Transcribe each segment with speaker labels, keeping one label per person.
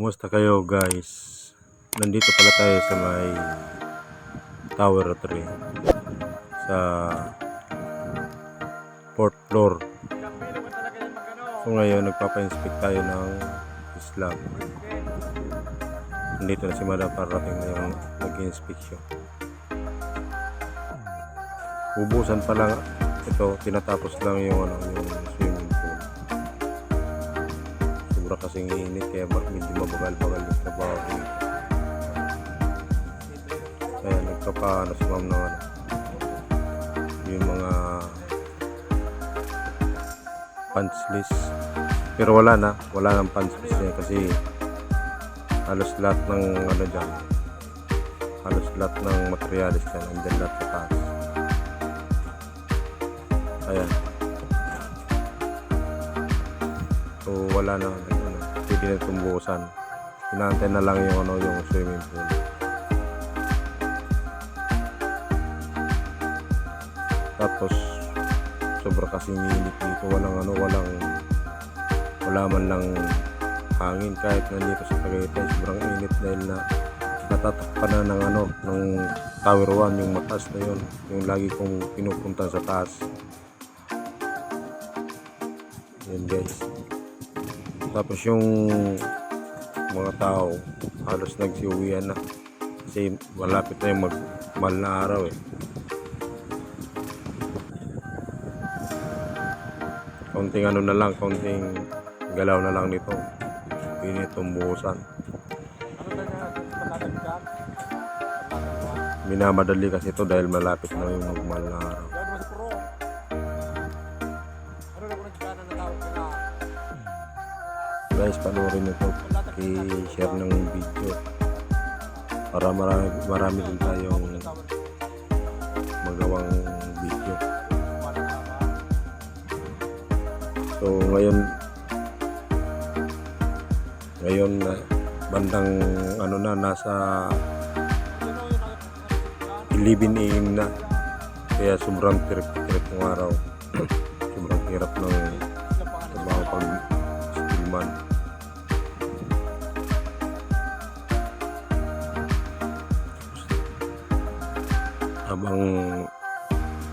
Speaker 1: Kumusta kayo guys? Nandito pala tayo sa may Tower 3 sa 4th floor. So ngayon nagpapa-inspect tayo ng slab. Nandito na si Madam parating na yung nag-inspection. Ubusan pa lang ito, tinatapos lang yung yung swimming pool. Sobra kasing init kaya medyo mabagal-bagal yung trabaho dito. Kaya nagpapaano si ma'am ng yung mga punch list. Pero wala nang punch list niya kasi halos lahat ng dyan, halos lahat ng materialis dyan andyan lahat sa taas. Ayan. So wala na, pwede na tumbusan. Inaantay na lang yung yung swimming pool. Tapos sobra kasing init dito, wala man lang hangin kahit nandito sa Tagaytay. Sobrang init dahil na natatakpan na ng Tower 1, yung mataas na yun, yung lagi kong pinupunta sa taas. Yan guys. Tapos yung mga tao halos nagsiuwian na kasi malapit na yung mahal na araw Kaunting kaunting galaw na lang nito. Ini tumbusan. Minamadali kasi ito dahil malapit na yung mahal na araw. Guys, panoorin nyo ito, i-share ng video para marami din tayong magawang video. So ngayon bandang nasa 11 AM na, kaya sobrang tirip ng araw. Sobrang hirap ng trabaho pag steelman. Habang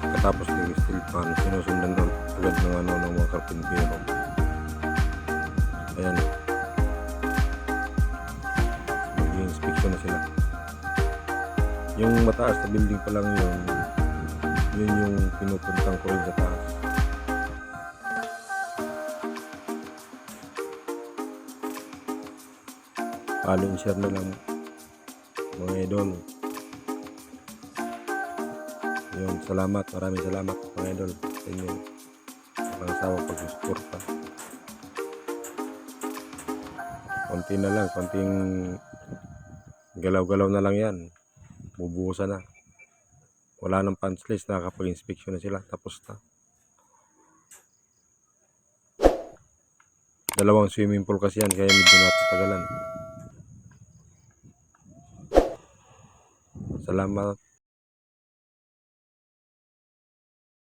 Speaker 1: katapos ng steel pan, sinusundan doon agad ng mga karpintero. Ayan, mag-inspection na sila. Yung mataas na building pa lang yun yung pinupuntang ko rin sa taas. Follow and share na lang mga idol. Yun, maraming salamat mga idol sa inyo, walang sawang pag-suporta. Konting galaw-galaw na lang yan, bubuhusan na. Wala nang punch list, nakakapag-inspection na sila, tapos na. Dalawang swimming pool kasi yan, kaya medyo natatagalan. Salamat.